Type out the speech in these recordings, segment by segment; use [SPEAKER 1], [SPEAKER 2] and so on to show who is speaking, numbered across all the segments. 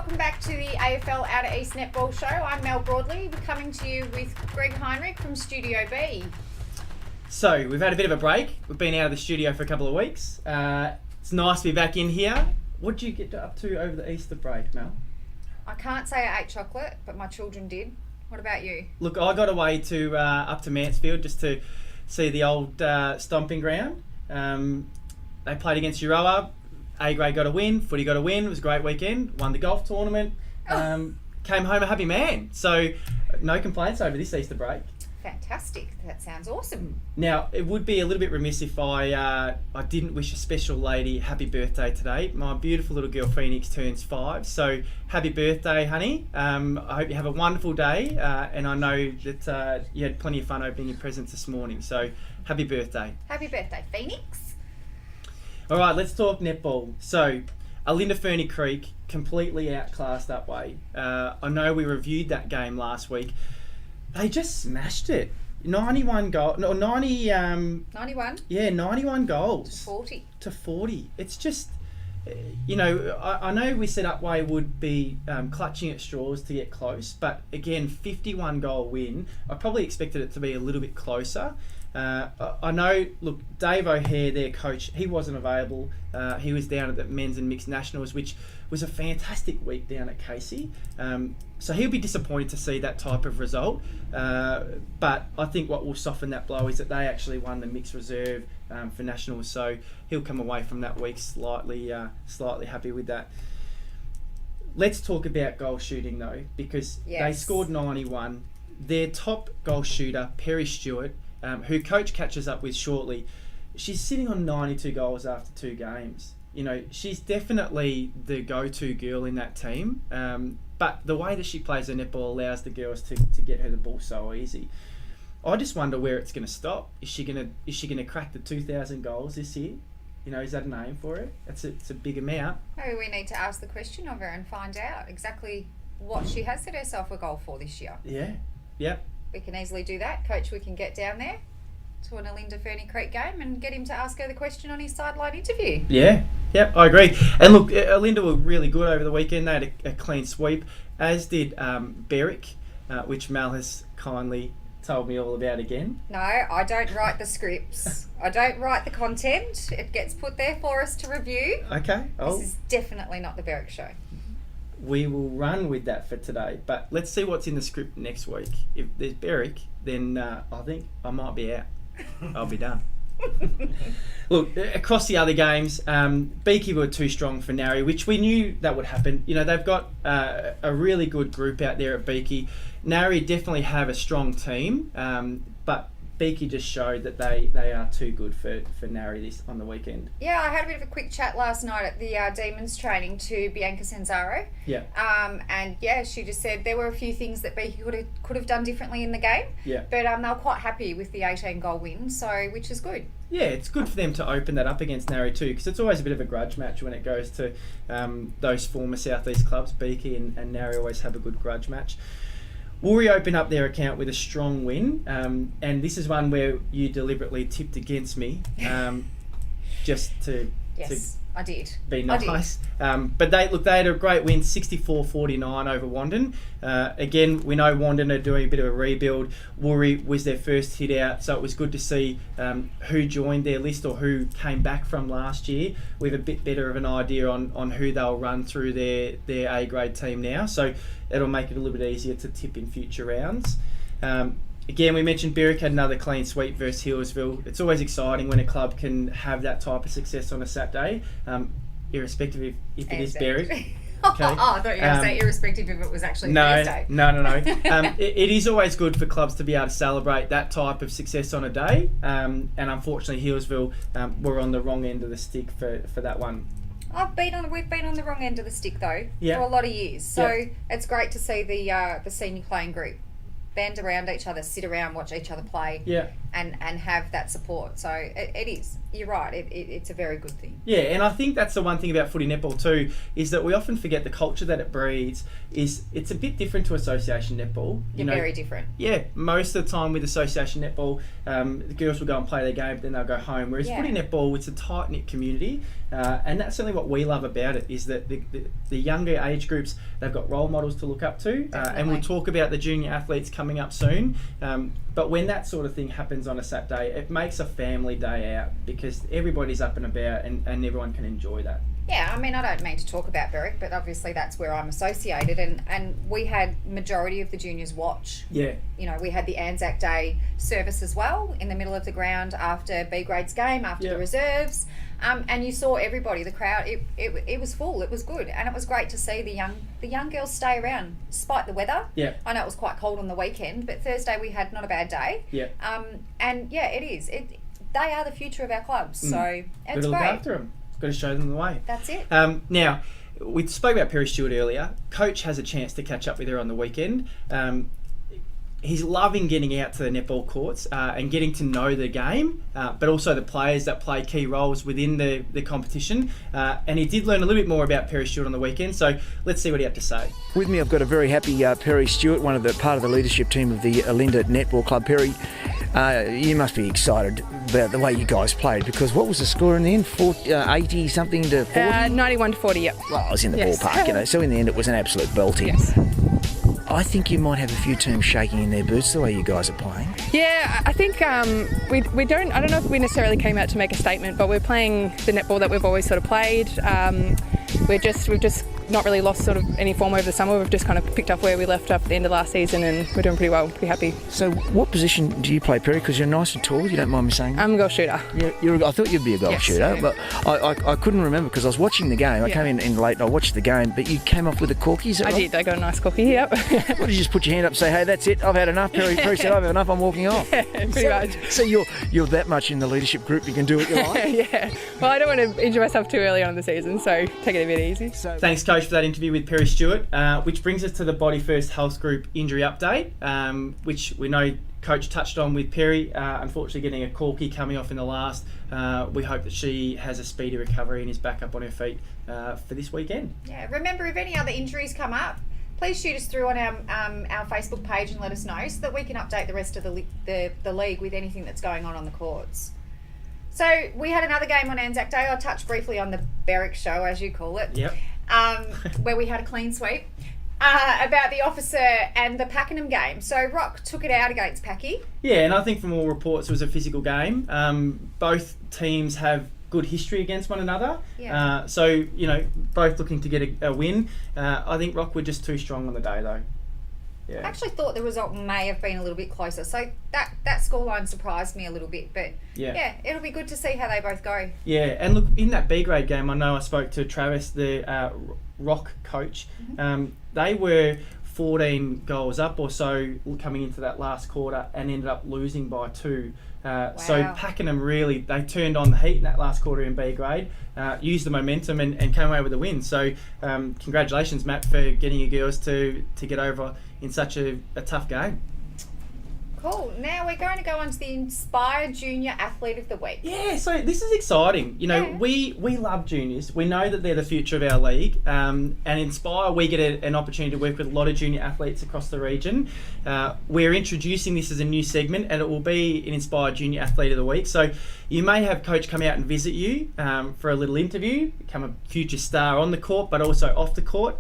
[SPEAKER 1] welcome back to the AFL Outer East Netball Show. I'm Mel Broadley, coming to you with Greg Heinrich from Studio B.
[SPEAKER 2] So, we've had a bit of a break. We've been out of the studio for a couple of weeks. It's nice to be back in here. What did you get up to over the Easter break, Mel?
[SPEAKER 1] I can't say I ate chocolate, but my children did. What about you?
[SPEAKER 2] Look, I got away to up to Mansfield just to see the old stomping ground. They played against Euroa. A grade got a win, footy got a win. It was a great weekend. Won the golf tournament. Came home a happy man. So no complaints over this Easter break.
[SPEAKER 1] Fantastic. That sounds awesome.
[SPEAKER 2] Now, it would be a little bit remiss if I didn't wish a special lady happy birthday today. My beautiful little girl Phoenix turns 5. So happy birthday, honey. I hope you have a wonderful day. And I know that you had plenty of fun opening your presents this morning. So happy birthday.
[SPEAKER 1] Happy birthday, Phoenix.
[SPEAKER 2] All right, let's talk netball. So, Alinda Ferny Creek completely outclassed that way. I know we reviewed that game last week. They just smashed it. 91 goals. No, 90.
[SPEAKER 1] 91.
[SPEAKER 2] Yeah, 91 goals.
[SPEAKER 1] To 40.
[SPEAKER 2] 40. It's just, I know we said Upway would be clutching at straws to get close, but again, 51 goal win. I probably expected it to be a little bit closer. I know, look, Dave O'Hare, their coach, he wasn't available. He was down at the men's and mixed nationals, which was a fantastic week down at Casey. So he'll be disappointed to see that type of result. But I think what will soften that blow is that they actually won the mixed reserve for nationals. So he'll come away from that week slightly happy with that. Let's talk about goal shooting though, because they scored 91. Their top goal shooter, Perry Stewart, who coach catches up with shortly, she's sitting on 92 goals after 2 games. You know, she's definitely the go-to girl in that team. But the way that she plays her netball allows the girls to get her the ball so easy. I just wonder where it's going to stop. Is she going to crack the 2,000 goals this year? You know, is that an aim for her? It's a big amount.
[SPEAKER 1] Maybe we need to ask the question of her and find out exactly what she has set herself a goal for this year.
[SPEAKER 2] Yeah. Yep.
[SPEAKER 1] We can easily do that. Coach, we can get down there to an Alinda Ferny Creek game and get him to ask her the question on his sideline interview.
[SPEAKER 2] Yeah, yep, I agree. And look, Alinda were really good over the weekend. They had a clean sweep, as did Berwick, which Mel has kindly told me all about again.
[SPEAKER 1] No, I don't write the scripts. I don't write the content. It gets put there for us to review.
[SPEAKER 2] Okay.
[SPEAKER 1] This is definitely not the Berwick show.
[SPEAKER 2] We will run with that for today, but let's see what's in the script next week. If there's Berwick, then I think I might be out. I'll be done. Look, across the other games, Beaky were too strong for Narry, which we knew that would happen. You know, they've got a really good group out there at Beaky. Narry definitely have a strong team, but Beaky just showed that they are too good for Narry this on the weekend.
[SPEAKER 1] Yeah, I had a bit of a quick chat last night at the Demons training to Bianca Senzaro.
[SPEAKER 2] Yeah.
[SPEAKER 1] And yeah, she just said there were a few things that Beaky could have done differently in the game.
[SPEAKER 2] Yeah. But
[SPEAKER 1] they were quite happy with the 18 goal win, so which is good.
[SPEAKER 2] Yeah, it's good for them to open that up against Narry too, because it's always a bit of a grudge match when it goes to those former South East clubs. Beaky and Narry always have a good grudge match. Woori open up their account with a strong win, and this is one where you deliberately tipped against me, just to
[SPEAKER 1] I did.
[SPEAKER 2] Be nice. But they had a great win, 64-49 over Wandon. Again, we know Wandon are doing a bit of a rebuild. Woori was their first hit out, so it was good to see who joined their list or who came back from last year. We have a bit better of an idea on who they'll run through their A grade team now, so it'll make it a little bit easier to tip in future rounds. Again, we mentioned Berwick had another clean sweep versus Hillsville. It's always exciting when a club can have that type of success on a Saturday, irrespective if it is Berwick. Okay.
[SPEAKER 1] I thought you were going to say irrespective if it was actually Thursday.
[SPEAKER 2] No. It is always good for clubs to be able to celebrate that type of success on a day. And unfortunately, Hillsville were on the wrong end of the stick for that one.
[SPEAKER 1] We've been on the wrong end of the stick though for a lot of years. So it's great to see the senior playing group band around each other, sit around, watch each other play.
[SPEAKER 2] Yeah.
[SPEAKER 1] and have that support. So it is. You're right. It's a very good thing.
[SPEAKER 2] Yeah, and I think that's the one thing about footy netball too, is that we often forget the culture that it breeds. It's a bit different to association netball.
[SPEAKER 1] Very different.
[SPEAKER 2] Yeah, most of the time with association netball, the girls will go and play their game, but then they'll go home. Whereas footy netball, it's a tight knit community, and that's certainly what we love about it. Is that the younger age groups, they've got role models to look up to, and we'll talk about the junior athletes coming up soon. But when that sort of thing happens on a Saturday, it makes a family day out because everybody's up and about and everyone can enjoy that.
[SPEAKER 1] Yeah, I mean, I don't mean to talk about Berwick, but obviously that's where I'm associated, and we had majority of the juniors watch.
[SPEAKER 2] Yeah.
[SPEAKER 1] We had the Anzac Day service as well in the middle of the ground after B grade's game, after the reserves, and you saw everybody, the crowd. It was full. It was good, and it was great to see the young girls stay around despite the weather.
[SPEAKER 2] Yeah.
[SPEAKER 1] I know it was quite cold on the weekend, but Thursday we had not a bad day.
[SPEAKER 2] Yeah.
[SPEAKER 1] And yeah, it is. They are the future of our clubs, so it's
[SPEAKER 2] Got to look
[SPEAKER 1] great.
[SPEAKER 2] after them. Got to show them the way.
[SPEAKER 1] That's it.
[SPEAKER 2] Now, we spoke about Perry Stewart earlier. Coach has a chance to catch up with her on the weekend. He's loving getting out to the netball courts and getting to know the game, but also the players that play key roles within the competition. And he did learn a little bit more about Perry Stewart on the weekend, so let's see what he had to say.
[SPEAKER 3] With me, I've got a very happy Perry Stewart, part of the leadership team of the Olinda Netball Club. Perry, you must be excited about the way you guys played, because what was the score in the end? 80 something to 40?
[SPEAKER 4] 91 to 40, yep.
[SPEAKER 3] Well, I was in the ballpark, so in the end it was an absolute belting.
[SPEAKER 4] Yes.
[SPEAKER 3] I think you might have a few teams shaking in their boots the way you guys are playing.
[SPEAKER 4] Yeah, I think we don't. I don't know if we necessarily came out to make a statement, but we're playing the netball that we've always sort of played. We've just not really lost sort of any form over the summer. We've just kind of picked up where we left off at the end of last season, and we're doing pretty well. Pretty happy.
[SPEAKER 3] So, what position do you play, Perry? Because you're nice and tall. You don't mind me saying that?
[SPEAKER 4] I'm a goal shooter.
[SPEAKER 3] I thought you'd be a goal shooter, but I couldn't remember because I was watching the game. I came in late and I watched the game, but you came off with a corky, is that
[SPEAKER 4] I
[SPEAKER 3] right?
[SPEAKER 4] did. I got a nice cookie. Yep.
[SPEAKER 3] What, did you just put your hand up and say, hey, that's it, I've had enough? Perry said, I've had enough, I'm walking off.
[SPEAKER 4] Pretty much.
[SPEAKER 3] So you're that much in the leadership group, you can do what you like?
[SPEAKER 4] Yeah. Well, I don't want to injure myself too early on in the season, so take it a bit easy.
[SPEAKER 2] Thanks, Coach, for that interview with Perry Stewart, which brings us to the Body First Health Group injury update, which we know Coach touched on with Perry, unfortunately getting a corky coming off in the last. We hope that she has a speedy recovery and is back up on her feet for this weekend.
[SPEAKER 1] Yeah, remember, if any other injuries come up, please shoot us through on our Facebook page and let us know so that we can update the rest of the league with anything that's going on the courts. So we had another game on Anzac Day. I'll touch briefly on the Berwick show, as you call it.
[SPEAKER 2] Yep.
[SPEAKER 1] Where we had a clean sweep. About the Officer and the Pakenham game. So Rock took it out against Packy.
[SPEAKER 2] Yeah, and I think from all reports it was a physical game. Both teams have good history against one another.
[SPEAKER 1] Yeah.
[SPEAKER 2] So, both looking to get a win. I think Rock were just too strong on the day, though. Yeah.
[SPEAKER 1] I actually thought the result may have been a little bit closer. So that scoreline surprised me a little bit. But yeah, it'll be good to see how they both go.
[SPEAKER 2] Yeah, and look, in that B grade game, I know I spoke to Travis, the Rock coach. They were 14 goals up or so coming into that last quarter and ended up losing by 2. So Pakenham really, they turned on the heat in that last quarter in B grade, used the momentum and came away with a win. So congratulations, Matt, for getting your girls to get over in such a tough game.
[SPEAKER 1] Cool. Now we're going to go on to the Inspire Junior Athlete of the Week.
[SPEAKER 2] Yeah, so this is exciting. We love juniors. We know that they're the future of our league. And Inspire, we get an opportunity to work with a lot of junior athletes across the region. We're introducing this as a new segment, and it will be an Inspire Junior Athlete of the Week. So you may have Coach come out and visit you for a little interview, become a future star on the court, but also off the court.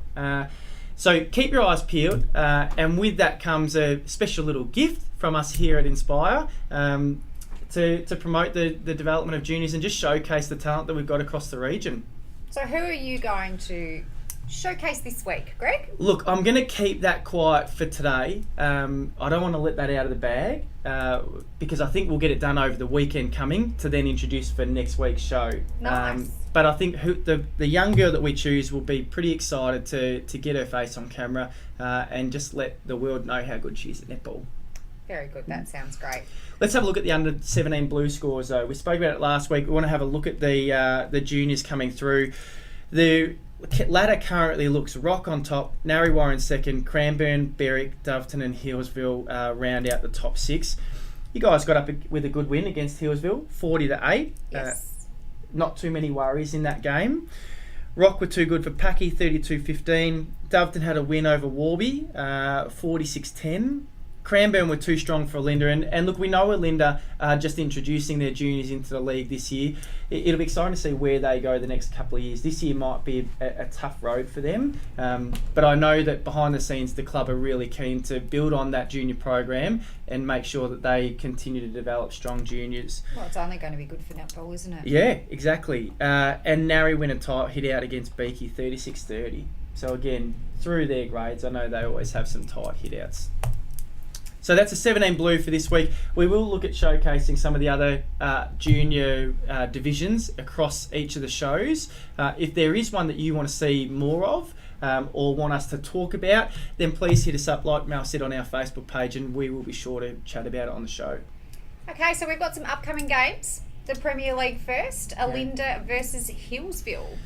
[SPEAKER 2] So keep your eyes peeled, and with that comes a special little gift from us here at Inspire to promote the development of juniors and just showcase the talent that we've got across the region.
[SPEAKER 1] So who are you going to showcase this week, Greg?
[SPEAKER 2] Look, I'm going to keep that quiet for today. I don't want to let that out of the bag because I think we'll get it done over the weekend coming to then introduce for next week's show.
[SPEAKER 1] Nice.
[SPEAKER 2] But I think the young girl that we choose will be pretty excited to get her face on camera and just let the world know how good she is at netball.
[SPEAKER 1] Very good. That sounds great.
[SPEAKER 2] Let's have a look at the under 17 blue scores though. We spoke about it last week. We want to have a look at the juniors coming through. The ladder currently looks Rock on top, Narre Warren second, Cranbourne, Berwick, Doveton and Hillsville round out the top 6. You guys got up with a good win against Hillsville, 40-8.
[SPEAKER 1] Yes.
[SPEAKER 2] Not too many worries in that game. Rock were too good for Packy, 32-15. Doveton had a win over Warby, 46-10. Cranbourne were too strong for Olinda. And look, we know Olinda are just introducing their juniors into the league this year. It'll be exciting to see where they go the next couple of years. This year might be a tough road for them. But I know that behind the scenes, the club are really keen to build on that junior program and make sure that they continue to develop strong juniors.
[SPEAKER 1] Well, it's only going to be good for netball, isn't it?
[SPEAKER 2] Yeah, exactly. And Narry win a tight hit out against Beaky, 36-30. So again, through their grades, I know they always have some tight hit outs. So that's a 17 blue for this week. We will look at showcasing some of the other junior divisions across each of the shows. If there is one that you want to see more of or want us to talk about, then please hit us up, like Mel said, on our Facebook page, and we will be sure to chat about it on the show.
[SPEAKER 1] Okay, so we've got some upcoming games. The Premier League first, Olinda versus Hillsville.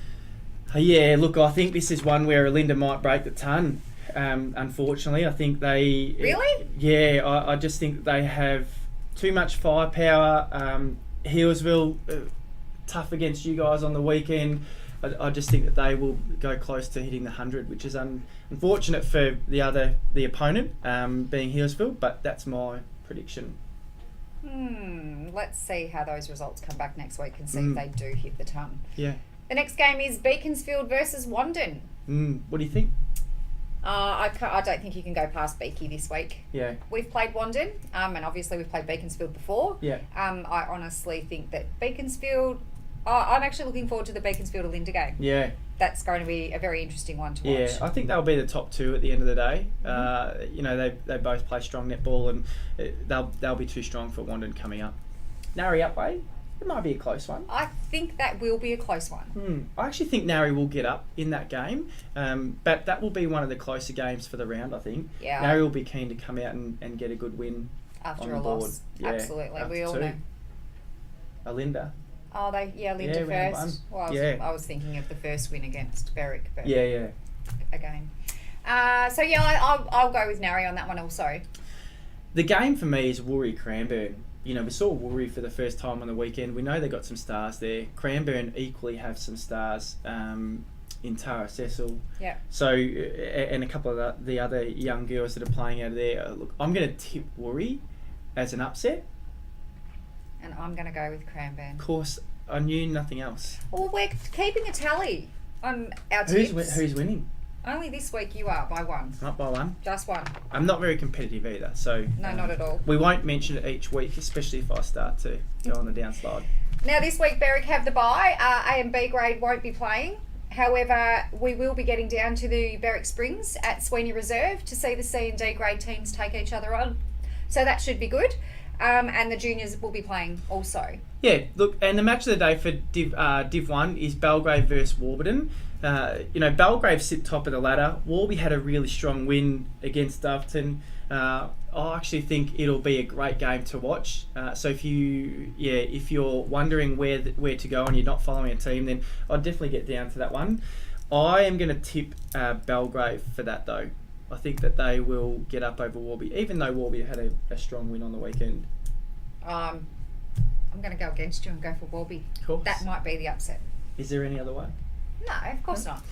[SPEAKER 2] Yeah, look, I think this is one where Olinda might break the ton. Unfortunately, I think they...
[SPEAKER 1] Really?
[SPEAKER 2] Yeah, I just think they have too much firepower. Hillsville, tough against you guys on the weekend. I just think that they will go close to hitting the 100, which is unfortunate for the opponent, being Hillsville, but that's my prediction.
[SPEAKER 1] Let's see how those results come back next week and see if they do hit the ton.
[SPEAKER 2] Yeah.
[SPEAKER 1] The next game is Beaconsfield versus Wandon.
[SPEAKER 2] What do you think?
[SPEAKER 1] I don't think you can go past Beaky this week.
[SPEAKER 2] Yeah.
[SPEAKER 1] We've played Wandon, and obviously we've played Beaconsfield before.
[SPEAKER 2] Yeah.
[SPEAKER 1] I honestly think that Beaconsfield... I'm actually looking forward to the Beaconsfield-Olinda game.
[SPEAKER 2] Yeah.
[SPEAKER 1] That's going to be a very interesting one to watch.
[SPEAKER 2] Yeah, I think they'll be the top two at the end of the day. You know, they both play strong netball, and they'll be too strong for Wandon coming up. Narry Upway, it might be a close one.
[SPEAKER 1] I think that will be a close one.
[SPEAKER 2] I actually think Narry will get up in that game, but that will be one of the closer games for the round, I think.
[SPEAKER 1] Yeah.
[SPEAKER 2] Narry will be keen to come out and get a good win
[SPEAKER 1] After
[SPEAKER 2] on
[SPEAKER 1] a
[SPEAKER 2] the board.
[SPEAKER 1] loss.
[SPEAKER 2] Yeah,
[SPEAKER 1] Absolutely,
[SPEAKER 2] after
[SPEAKER 1] we all
[SPEAKER 2] two.
[SPEAKER 1] know.
[SPEAKER 2] Olinda.
[SPEAKER 1] Oh, Linda
[SPEAKER 2] round
[SPEAKER 1] first.
[SPEAKER 2] one.
[SPEAKER 1] Well, I was thinking of the first win against Berwick, but
[SPEAKER 2] Yeah.
[SPEAKER 1] again. I'll go with Narry on that one also.
[SPEAKER 2] The game for me is Woori Cranbourne. You know, we saw Woori for the first time on the weekend. We know they got some stars there. Cranbourne equally have some stars in Tara Cecil.
[SPEAKER 1] Yeah.
[SPEAKER 2] So, and a couple of the other young girls that are playing out of there. Look, I'm going to tip Woori as an upset.
[SPEAKER 1] And I'm going to go with Cranbourne.
[SPEAKER 2] Of course, I knew nothing else.
[SPEAKER 1] Well, we're keeping a tally on our tips.
[SPEAKER 2] Who's winning?
[SPEAKER 1] Only this week you are by one.
[SPEAKER 2] Not by one.
[SPEAKER 1] Just one.
[SPEAKER 2] I'm not very competitive either, so...
[SPEAKER 1] No, not at all.
[SPEAKER 2] We won't mention it each week, especially if I start to go on the downslide.
[SPEAKER 1] Now, this week, Berwick have the bye. A and B grade won't be playing. However, we will be getting down to the Berwick Springs at Sweeney Reserve to see the C and D grade teams take each other on. So that should be good. And the juniors will be playing also.
[SPEAKER 2] Yeah, look, and the match of the day for Div 1 is Belgrave versus Warburton. You know, Belgrave sit top of the ladder. Warby had a really strong win against Doveton. I actually think it'll be a great game to watch. So if you're wondering where to go and you're not following a team, then I'd definitely get down to that one. I am going to tip Belgrave for that though. I think that they will get up over Warby, even though Warby had a strong win on the weekend.
[SPEAKER 1] I'm going to go against you and go for Warby.
[SPEAKER 2] Of course.
[SPEAKER 1] That might be the upset.
[SPEAKER 2] Is there any other way?
[SPEAKER 1] No, of course not.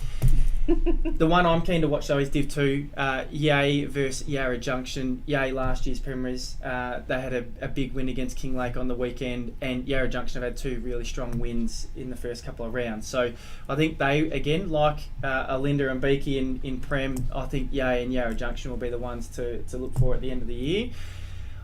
[SPEAKER 2] The one I'm keen to watch though is Div 2, Yay versus Yarra Junction. Yay last year's premiers. They had a big win against Kinglake on the weekend, and Yarra Junction have had two really strong wins in the first couple of rounds. So I think they, again, like Olinda and Beaky in Prem, I think Yay and Yarra Junction will be the ones to look for at the end of the year.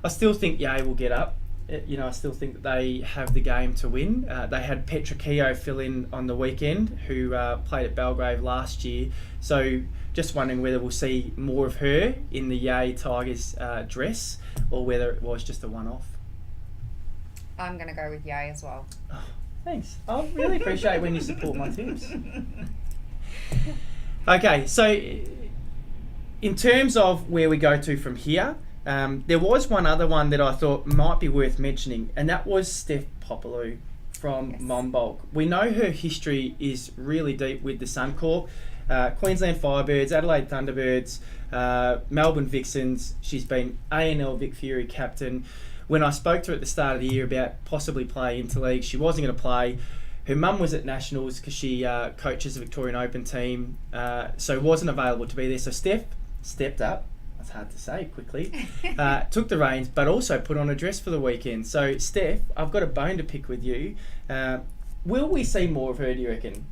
[SPEAKER 2] I still think Yay will get up. You know, I still think that they have the game to win. They had Petra Keogh fill in on the weekend, who played at Belgrave last year. So just wondering whether we'll see more of her in the Yay Tigers dress, or whether it was just a one-off.
[SPEAKER 1] I'm going to go with Yay as well.
[SPEAKER 2] Oh, thanks. I really appreciate when you support my tips. Okay, so in terms of where we go to from here, there was one other one that I thought might be worth mentioning, and that was Steph Popolou from Monbulk. We know her history is really deep with the Suncorp, Queensland Firebirds, Adelaide Thunderbirds, Melbourne Vixens. She's been A&L Vic Fury captain. when I spoke to her at the start of the year about possibly playing interleague, she wasn't going to play. Her mum was at Nationals because she coaches the Victorian Open team, so wasn't available to be there. So Steph stepped up. That's hard to say quickly. Took the reins, but also put on a dress for the weekend. So Steph, I've got a bone to pick with you. Will we see more of her, do you reckon?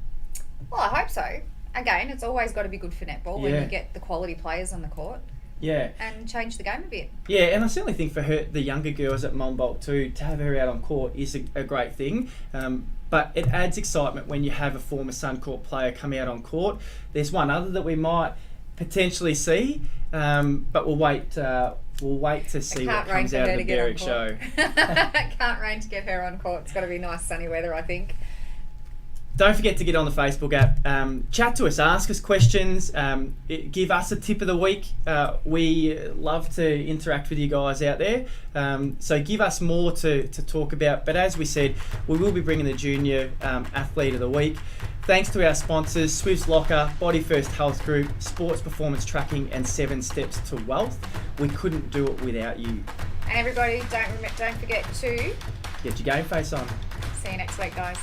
[SPEAKER 1] Well, I hope so. Again, it's always got to be good for netball when
[SPEAKER 2] Yeah.
[SPEAKER 1] you get the quality players on the court
[SPEAKER 2] Yeah.
[SPEAKER 1] and change the game a bit.
[SPEAKER 2] Yeah, and I certainly think for her, the younger girls at Monbolt too, to have her out on court is a great thing. But it adds excitement when you have a former Suncorp player come out on court. There's one other that we might potentially see, but we'll wait to see what comes out of the Berwick show.
[SPEAKER 1] Can't rain to get her on court. It's got to be nice sunny weather, I think.
[SPEAKER 2] Don't forget to get on the Facebook app. Chat to us, ask us questions, give us a tip of the week. We love to interact with you guys out there. So give us more to talk about. But as we said, we will be bringing the Junior Athlete of the Week. Thanks to our sponsors, Swifts Locker, Body First Health Group, Sports Performance Tracking and 7 Steps to Wealth. We couldn't do it without you.
[SPEAKER 1] And everybody, don't forget to
[SPEAKER 2] Get your game face on.
[SPEAKER 1] see you next week, guys.